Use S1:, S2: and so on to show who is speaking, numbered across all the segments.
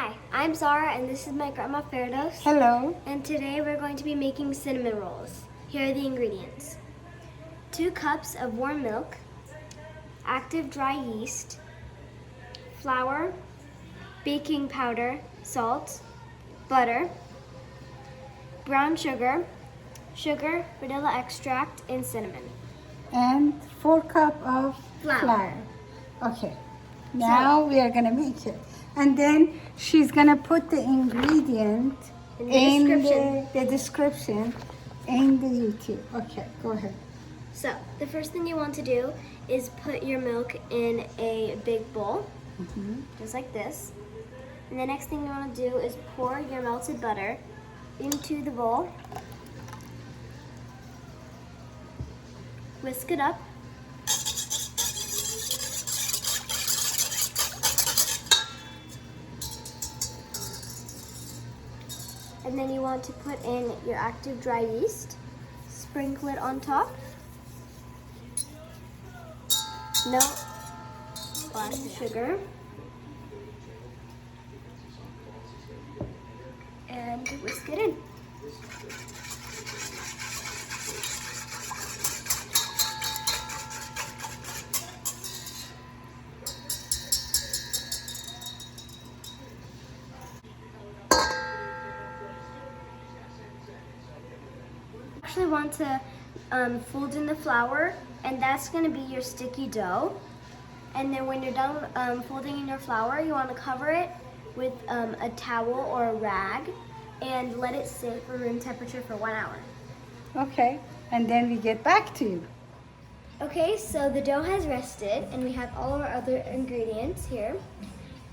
S1: Hi, I'm Zara and this is my grandma Ferdos.
S2: Hello.
S1: And today we're going to be making cinnamon rolls. Here are the ingredients. 2 cups of warm milk, active dry yeast, flour, baking powder, salt, butter, brown sugar, vanilla extract, and cinnamon.
S2: And 4 cups of flour. Okay. Now we are going to make it. And then she's going to put the ingredient
S1: In the
S2: description in the YouTube. Okay, go ahead.
S1: So, the first thing you want to do is put your milk in a big bowl, just like this. And the next thing you want to do is pour your melted butter into the bowl. Whisk it up. And then you want to put in your active dry yeast. Sprinkle it on top. Melt glass of sugar. And whisk it in. Actually want to fold in the flour, and that's going to be your sticky dough. And then when you're done folding in your flour, you want to cover it with a towel or a rag and let it sit for room temperature for 1 hour.
S2: Okay, and then we get back to you.
S1: Okay, so the dough has rested and we have all our other ingredients here.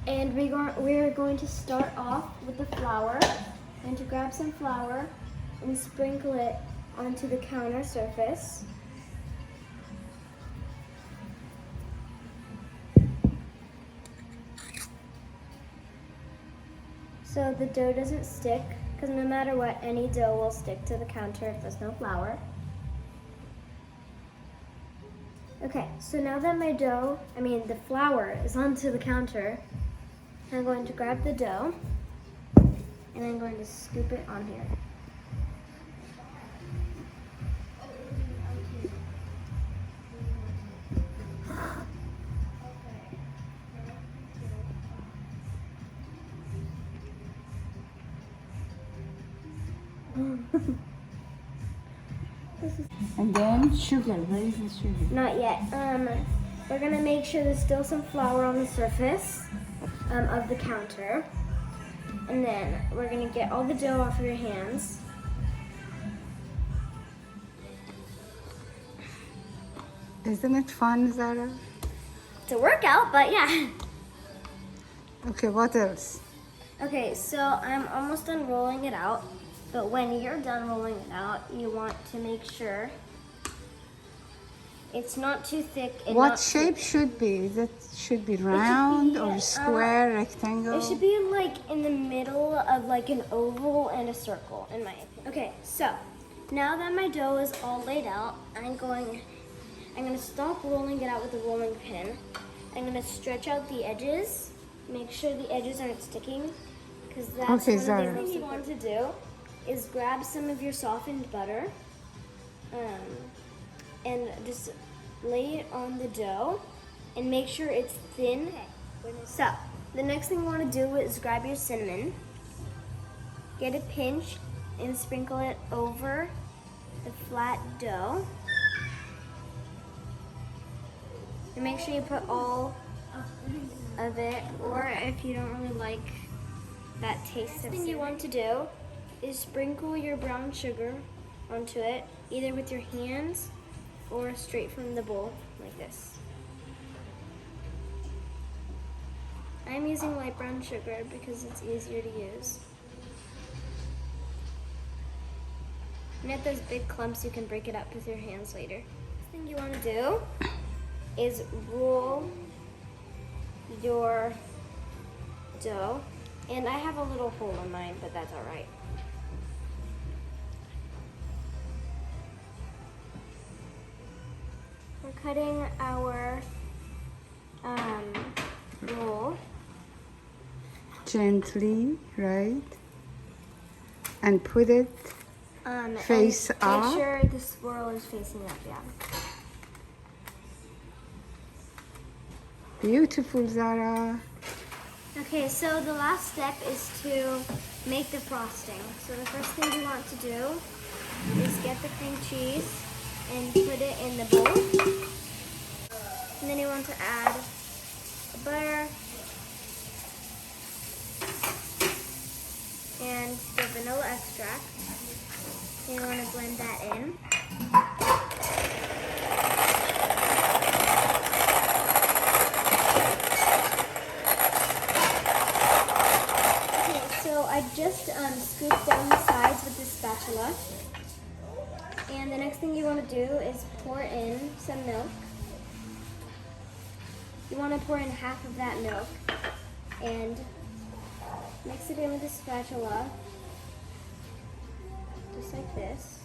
S1: And we're going to start off with the flour. And to grab some flour and sprinkle it onto the counter surface. So the dough doesn't stick, because no matter what, any dough will stick to the counter if there's no flour. Okay, so now that the flour is onto the counter, I'm going to grab the dough and I'm going to scoop it on here.
S2: And then sugar. Where is the sugar?
S1: Not yet. We're gonna make sure there's still some flour on the surface of the counter. And then we're gonna get all the dough off of your hands.
S2: Isn't it fun, Zara?
S1: It's a workout, but yeah.
S2: Okay, what else?
S1: Okay, so I'm almost done rolling it out. But when you're done rolling it out, you want to make sure it's not too thick. And
S2: What shape should be? Should be round or square, rectangle?
S1: It should be like in the middle of like an oval and a circle, in my opinion. Okay, so now that my dough is all laid out, I'm gonna stop rolling it out with a rolling pin. I'm gonna stretch out the edges, make sure the edges aren't sticking, because that's one of the things you want to do. Is grab some of your softened butter and just lay it on the dough and make sure it's thin. So, the next thing you want to do is grab your cinnamon, get a pinch and sprinkle it over the flat dough. And make sure you put all of it, or if you don't really like that taste of cinnamon. The thing you want to do is sprinkle your brown sugar onto it, either with your hands or straight from the bowl, like this. I'm using light brown sugar because it's easier to use. And if there's big clumps, you can break it up with your hands later. The thing you want to do is roll your dough. And I have a little hole in mine, but that's all right. We're cutting our roll
S2: gently, right? And put it face
S1: and
S2: up.
S1: Make sure the swirl is facing up, yeah.
S2: Beautiful, Zara.
S1: Okay, so the last step is to make the frosting. So the first thing you want to do is get the cream cheese and put it in the bowl. And then you want to add the butter and the vanilla extract. And you want to blend that in. Okay, so I just scooped down the sides with this spatula. And the next thing you want to do is pour in some milk. You want to pour in half of that milk and mix it in with the spatula, just like this.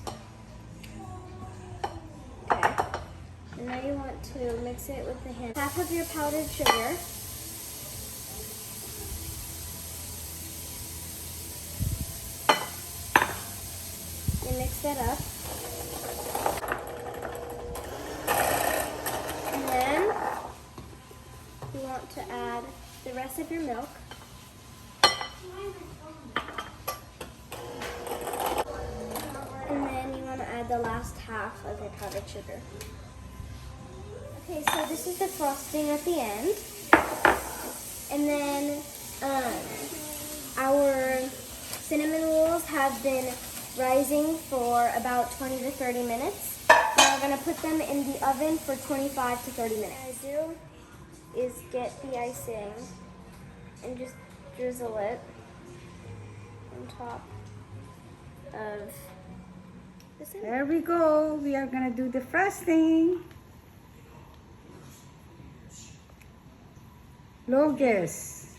S1: Okay. And now you want to mix it with the hand. Half of your powdered sugar. And mix that up. And then you want to add the rest of your milk. And then you want to add the last half of your powdered sugar. Okay, so this is the frosting at the end. And then our cinnamon rolls have been rising for about 20 to 30 minutes. Now we're going to put them in the oven for 25 to 30 minutes. What I do is get the icing and just drizzle it on top of the cinnamon.
S2: There we go. We are gonna do the frosting. Logos.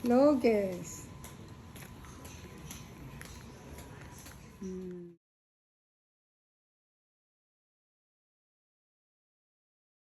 S2: Logos.